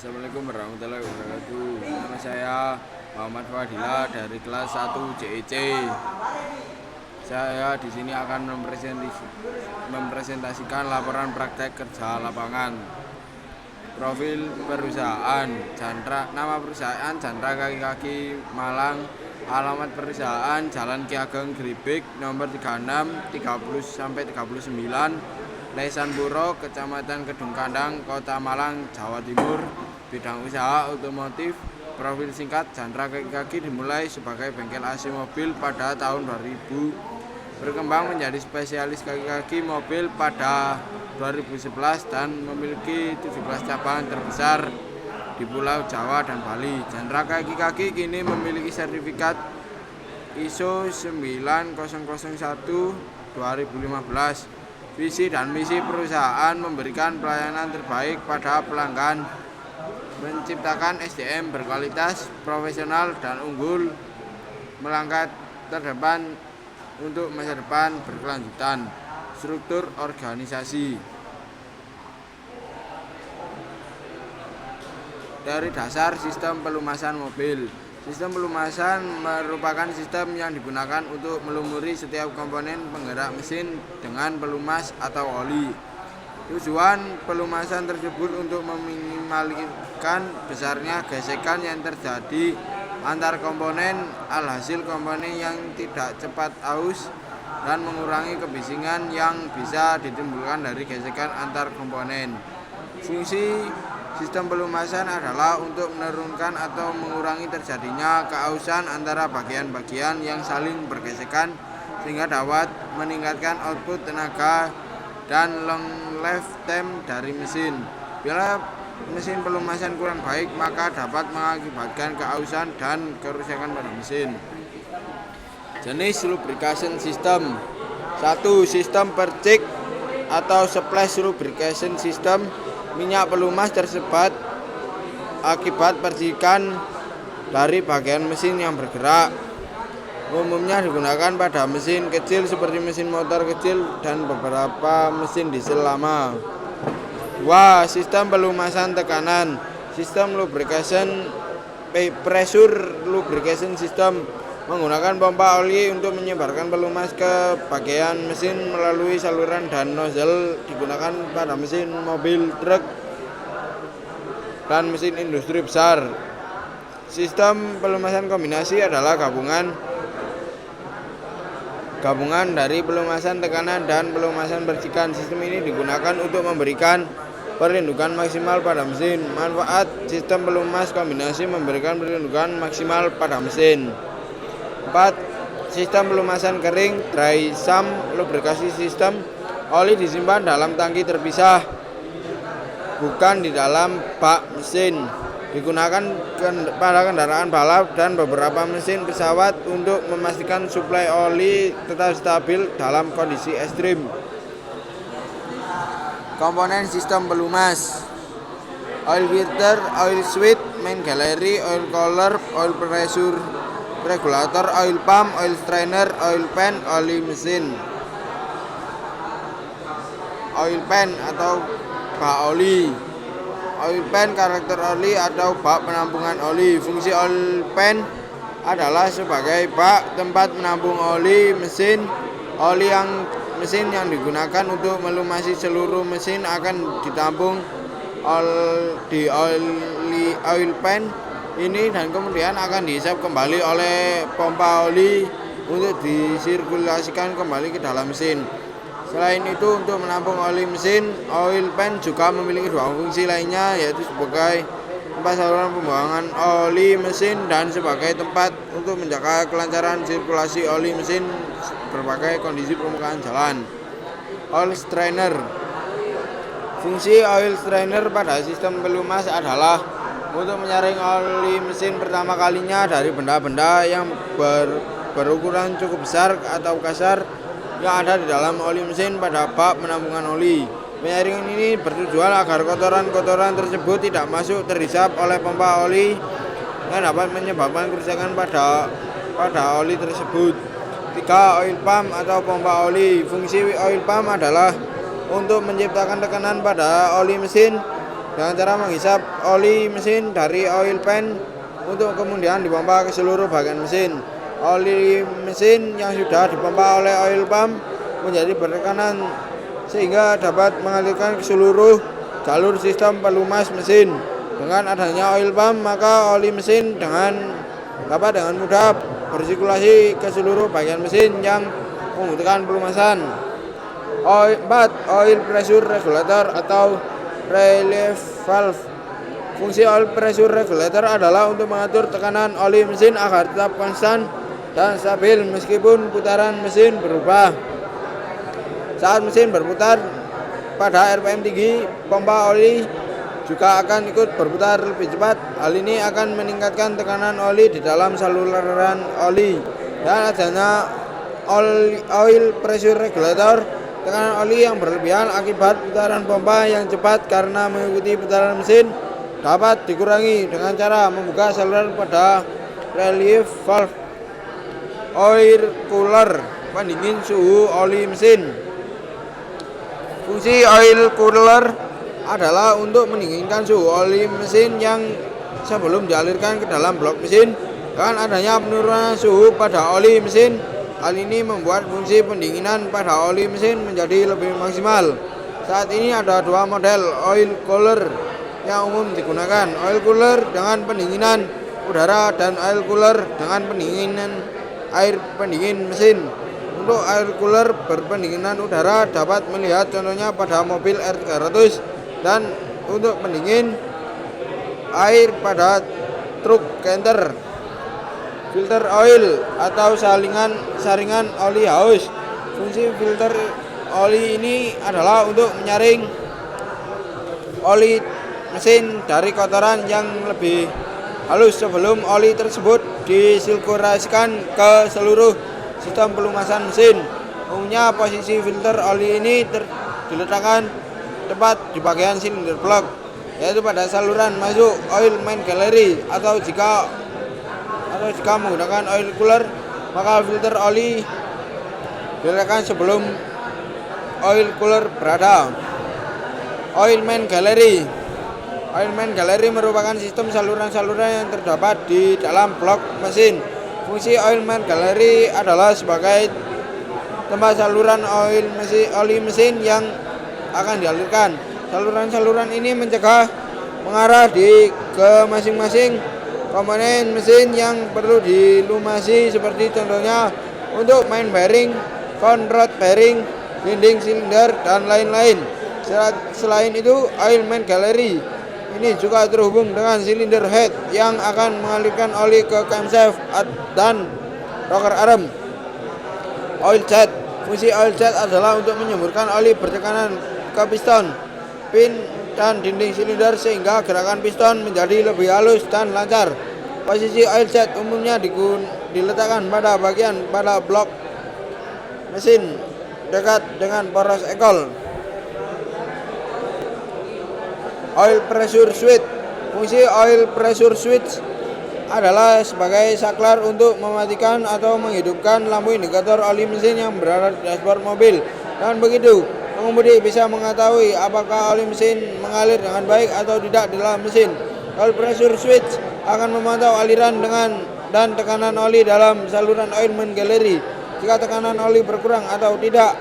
Assalamualaikum warahmatullahi wabarakatuh. Nama saya Muhammad Fadila dari kelas 1 JEC. Saya di sini akan mempresentasikan laporan praktek kerja lapangan. Profil perusahaan, nama perusahaan Chandra Kaki-Kaki Malang. Alamat perusahaan Jalan Ki Ageng Gribik nomor 36 30 sampai 39, Lesan Puro, Kecamatan Kedung Kandang, Kota Malang, Jawa Timur. Bidang usaha otomotif. Profil singkat, Chandra Kaki-Kaki dimulai sebagai bengkel AC mobil pada tahun 2000, berkembang menjadi spesialis kaki-kaki mobil pada 2011 dan memiliki 17 cabang terbesar di Pulau Jawa dan Bali. Chandra Kaki-Kaki kini memiliki sertifikat ISO 9001/2015. Visi dan misi perusahaan memberikan pelayanan terbaik pada pelanggan, menciptakan SDM berkualitas, profesional, dan unggul, melangkah terdepan untuk masa depan berkelanjutan. Struktur organisasi. Dari dasar sistem pelumasan mobil. Sistem pelumasan merupakan sistem yang digunakan untuk melumuri setiap komponen penggerak mesin dengan pelumas atau oli. Tujuan pelumasan tersebut untuk meminimalkan besarnya gesekan yang terjadi antar komponen, alhasil komponen yang tidak cepat aus, dan mengurangi kebisingan yang bisa ditimbulkan dari gesekan antar komponen. Fungsi sistem pelumasan adalah untuk menurunkan atau mengurangi terjadinya keausan antara bagian-bagian yang saling bergesekan sehingga dapat meningkatkan output tenaga dan long lifetime dari mesin. Bila mesin pelumasan kurang baik, maka dapat mengakibatkan keausan dan kerusakan pada mesin. Jenis lubrication system. 1. Sistem percik atau splash lubrication system. Minyak pelumas tersebat akibat percikan dari bagian mesin yang bergerak. Umumnya digunakan pada mesin kecil seperti mesin motor kecil dan beberapa mesin diesel lama. 2. Sistem pelumasan tekanan. Sistem lubrication pressure lubrication system menggunakan pompa oli untuk menyebarkan pelumas ke bagian mesin melalui saluran dan nozzle, digunakan pada mesin mobil, truk, dan mesin industri besar. Sistem pelumasan kombinasi adalah gabungan dari pelumasan tekanan dan pelumasan percikan. Sistem ini digunakan untuk memberikan perlindungan maksimal pada mesin. Manfaat sistem pelumas kombinasi memberikan perlindungan maksimal pada mesin. 4. Sistem pelumasan kering dry sump lubricasi system. Oli disimpan dalam tangki terpisah, bukan di dalam bak mesin. Digunakan pada kendaraan balap dan beberapa mesin pesawat untuk memastikan suplai oli tetap stabil dalam kondisi ekstrim. Komponen sistem pelumas. Oil filter, oil switch, main gallery, oil cooler, oil pressure regulator, oil pump, oil strainer, oil pan, oli mesin. Oil pan atau bak oli. Oil pan karakter oli atau bak penampungan oli. Fungsi oil pan adalah sebagai bak tempat menampung oli mesin. Mesin yang digunakan untuk melumasi seluruh mesin akan ditampung di oil pan ini dan kemudian akan dihisap kembali oleh pompa oli untuk disirkulasikan kembali ke dalam mesin. Selain itu, untuk menampung oli mesin, oil pan juga memiliki dua fungsi lainnya, yaitu sebagai tempat saluran pembuangan oli mesin dan sebagai tempat untuk menjaga kelancaran sirkulasi oli mesin berbagai kondisi permukaan jalan. Oil strainer. Fungsi oil strainer pada sistem pelumas adalah untuk menyaring oli mesin pertama kalinya dari benda-benda yang berukuran cukup besar atau kasar yang ada di dalam oli mesin pada bak penampungan oli. Penyaringan ini bertujuan agar kotoran-kotoran tersebut tidak masuk terhisap oleh pompa oli yang dapat menyebabkan kerusakan pada oli tersebut. 3. Oil pump atau pompa oli. Fungsi oil pump adalah untuk menciptakan tekanan pada oli mesin dengan cara menghisap oli mesin dari oil pan untuk kemudian dipompa ke seluruh bagian mesin. Oli mesin yang sudah dipompa oleh oil pump menjadi bertekanan sehingga dapat mengalirkan ke seluruh jalur sistem pelumas mesin. Dengan adanya oil pump, maka oli mesin dapat dengan mudah bersirkulasi ke seluruh bagian mesin yang membutuhkan pelumasan. 4. Oil pressure regulator atau relief valve. Fungsi oil pressure regulator adalah untuk mengatur tekanan oli mesin agar tetap konstan dan stabil meskipun putaran mesin berubah. Saat mesin berputar pada RPM tinggi, pompa oli juga akan ikut berputar lebih cepat. Hal ini akan meningkatkan tekanan oli di dalam saluran oli. Dan adanya oil pressure regulator, tekanan oli yang berlebihan akibat putaran pompa yang cepat karena mengikuti putaran mesin dapat dikurangi dengan cara membuka saluran pada relief valve. Oil cooler, pendingin suhu oli mesin. Fungsi oil cooler adalah untuk mendinginkan suhu oli mesin yang sebelum dialirkan ke dalam blok mesin. Dengan adanya penurunan suhu pada oli mesin, hal ini membuat fungsi pendinginan pada oli mesin menjadi lebih maksimal. Saat ini ada dua model oil cooler yang umum digunakan, oil cooler dengan pendinginan udara dan oil cooler dengan pendinginan air pendingin mesin. Untuk air cooler berpendinginan udara dapat melihat contohnya pada mobil R300 dan untuk pendingin air pada truk Canter. Filter oil atau saringan oli haus. Fungsi filter oli ini adalah untuk menyaring oli mesin dari kotoran yang lebih halus sebelum oli tersebut disirkulasikan ke seluruh sistem pelumasan mesin. Umumnya posisi filter oli ini diletakkan tepat di bagian silinder blok, yaitu pada saluran masuk oil main gallery, atau jika menggunakan oil cooler maka filter oli diletakkan sebelum oil cooler berada. Oil main gallery. Oil main gallery merupakan sistem saluran-saluran yang terdapat di dalam blok mesin. Fungsi oil main gallery adalah sebagai tempat saluran oli mesin yang akan dialirkan. Saluran-saluran ini mengarah ke masing-masing komponen mesin yang perlu dilumasi, seperti contohnya untuk main bearing, con rod bearing, dinding silinder, dan lain-lain. Selain itu, oil main gallery ini juga terhubung dengan silinder head yang akan mengalirkan oli ke camshaft dan rocker arm. Oil jet. Fungsi oil jet adalah untuk menyemburkan oli bertekanan ke piston, pin, dan dinding silinder sehingga gerakan piston menjadi lebih halus dan lancar. Posisi oil jet umumnya diletakkan pada blok mesin dekat dengan poros ekol. Oil pressure switch. Fungsi oil pressure switch adalah sebagai saklar untuk mematikan atau menghidupkan lampu indikator oli mesin yang berada di dashboard mobil. Dan begitu, pengemudi bisa mengetahui apakah oli mesin mengalir dengan baik atau tidak di dalam mesin. Oil pressure switch akan memantau aliran dan tekanan oli dalam saluran oil main gallery. Jika tekanan oli berkurang atau tidak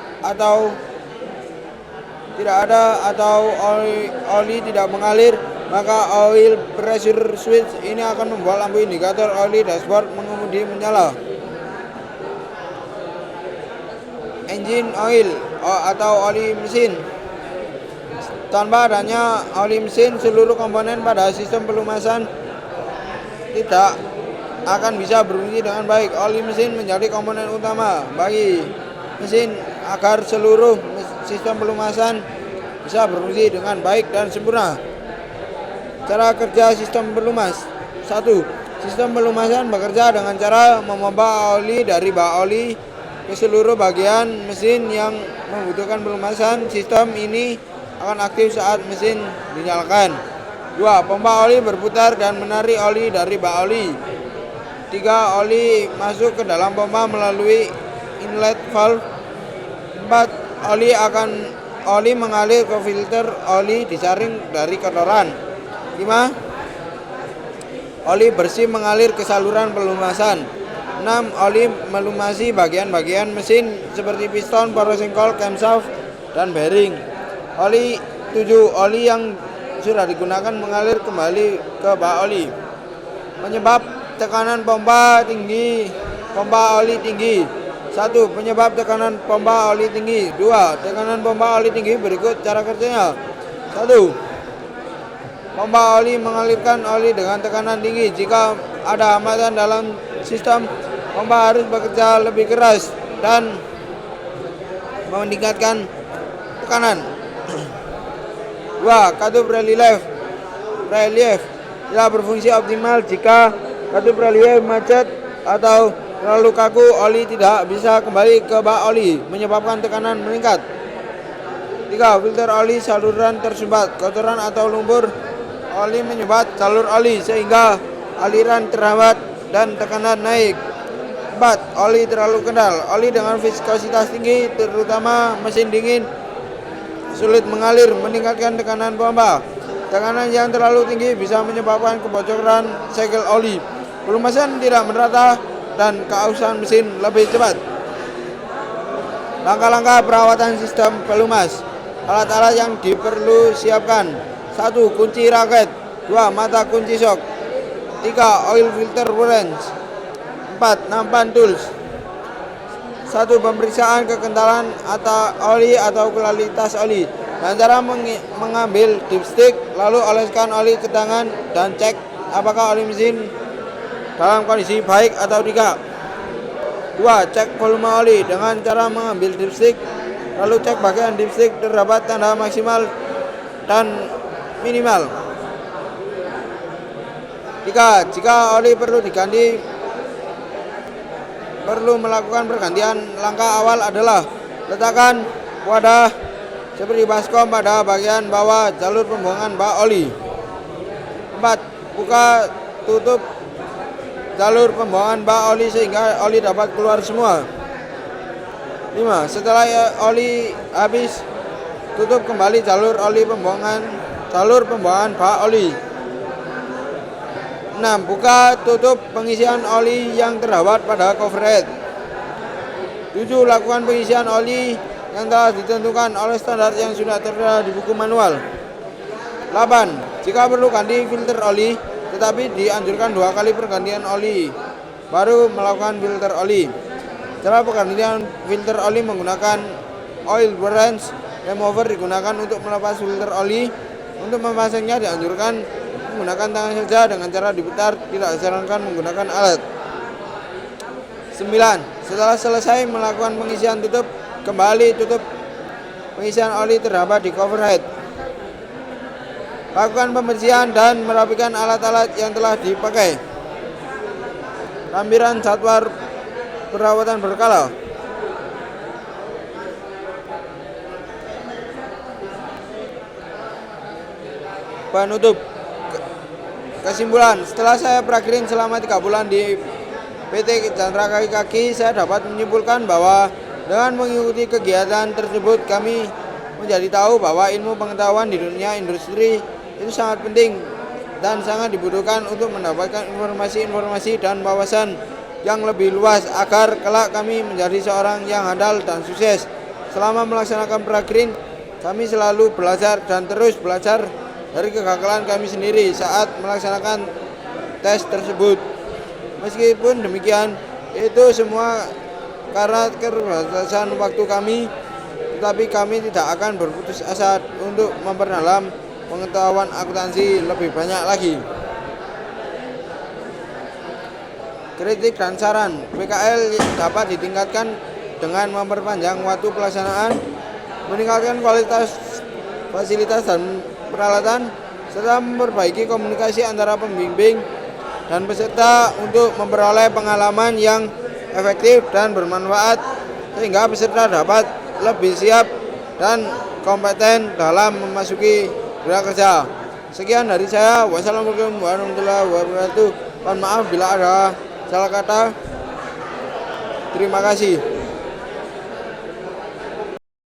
ada atau oli tidak mengalir, maka oil pressure switch ini akan membuat lampu indikator oli dashboard mengemudi menyala. Engine oil atau oli mesin. Tanpa adanya oli mesin, seluruh komponen pada sistem pelumasan tidak akan bisa berfungsi dengan baik. Oli mesin menjadi komponen utama bagi mesin agar seluruh sistem pelumasan bisa berfungsi dengan baik dan sempurna. Cara kerja sistem pelumas. 1. Sistem pelumasan bekerja dengan cara memompa oli dari bak oli ke seluruh bagian mesin yang membutuhkan pelumasan. Sistem ini akan aktif saat mesin dinyalakan. 2. Pompa oli berputar dan menarik oli dari bak oli. 3. Oli masuk ke dalam pompa melalui inlet valve. 4. Oli akan oli mengalir ke filter oli disaring dari kotoran. 5. Oli bersih mengalir ke saluran pelumasan. 6. Oli melumasi bagian-bagian mesin seperti piston, porosengkol, camshaft, dan bearing. 7. Oli yang sudah digunakan mengalir kembali ke bak oli. Penyebab tekanan pompa tinggi, pompa oli tinggi. 1. Penyebab tekanan pompa oli tinggi. 2. Tekanan pompa oli tinggi berikut cara kerjanya. 1. Pompa oli mengalirkan oli dengan tekanan tinggi. Jika ada hambatan dalam sistem, pompa harus bekerja lebih keras dan meningkatkan tekanan. 2. Katup relief tidak berfungsi optimal jika katup relief macet atau terlalu kaku. Oli tidak bisa kembali ke bak oli, menyebabkan tekanan meningkat. 3. Filter oli saluran tersumbat. Kotoran atau lumpur oli menyumbat jalur oli sehingga aliran terhambat dan tekanan naik. 4. Oli terlalu kental. Oli dengan viskositas tinggi, terutama mesin dingin, sulit mengalir, meningkatkan tekanan pompa. Tekanan yang terlalu tinggi bisa menyebabkan kebocoran segel oli, pelumasan tidak merata, dan keausan mesin lebih cepat. Langkah-langkah perawatan sistem pelumas. Alat-alat yang diperlu siapkan. 1. Kunci raket. 2. Mata kunci shock. 3. Oil filter wrench. 4. Nampan tools. 1. Pemeriksaan kekentalan atau oli atau kualitas oli. Dengan cara mengambil dipstick, lalu oleskan oli ke tangan dan cek apakah oli mesin dalam kondisi baik atau tidak. 2. Cek volume oli dengan cara mengambil dipstick, lalu cek bagian dipstick terdapat tanda maksimal dan minimal. 3. Jika oli perlu diganti, perlu melakukan pergantian. Langkah awal adalah letakkan wadah seperti baskom pada bagian bawah jalur pembuangan bak oli. 4. Buka tutup jalur pembuangan bak oli sehingga oli dapat keluar semua. 5. Setelah oli habis, tutup kembali jalur pembuangan bak oli. 6. Buka tutup pengisian oli yang terdapat pada coverhead. 7. Lakukan pengisian oli yang telah ditentukan oleh standar yang sudah tertera di buku manual. 8. Jika perlu ganti filter oli, tetapi dianjurkan 2 kali pergantian oli, baru melakukan filter oli. Cara pergantian filter oli menggunakan oil wrench remover digunakan untuk melepas filter oli. Untuk memasangnya dianjurkan menggunakan tangan saja dengan cara diputar, tidak disarankan menggunakan alat. 9. Setelah selesai melakukan pengisian, kembali tutup pengisian oli terdapat di coverhead. Lakukan pembersihan dan merapikan alat-alat yang telah dipakai. Lampiran jadwal perawatan berkala. Penutup. Kesimpulan, setelah saya praktikin selama 3 bulan di PT Chandra Kaki-Kaki, saya dapat menyimpulkan bahwa dengan mengikuti kegiatan tersebut, kami menjadi tahu bahwa ilmu pengetahuan di dunia industri itu sangat penting dan sangat dibutuhkan untuk mendapatkan informasi-informasi dan wawasan yang lebih luas agar kelak kami menjadi seorang yang handal dan sukses. Selama melaksanakan prakrin, kami selalu belajar dan terus belajar dari kegagalan kami sendiri saat melaksanakan tes tersebut. Meskipun demikian, itu semua karena keterbatasan waktu kami, tetapi kami tidak akan berputus asa untuk memperdalam pengetahuan akuntansi lebih banyak lagi. Kritik dan saran, PKL dapat ditingkatkan dengan memperpanjang waktu pelaksanaan, meningkatkan kualitas fasilitas dan peralatan, serta memperbaiki komunikasi antara pembimbing dan peserta untuk memperoleh pengalaman yang efektif dan bermanfaat sehingga peserta dapat lebih siap dan kompeten dalam memasuki dunia kerja. Sekian dari saya. Wassalamualaikum warahmatullahi wabarakatuh. Mohon maaf bila ada salah kata. Terima kasih.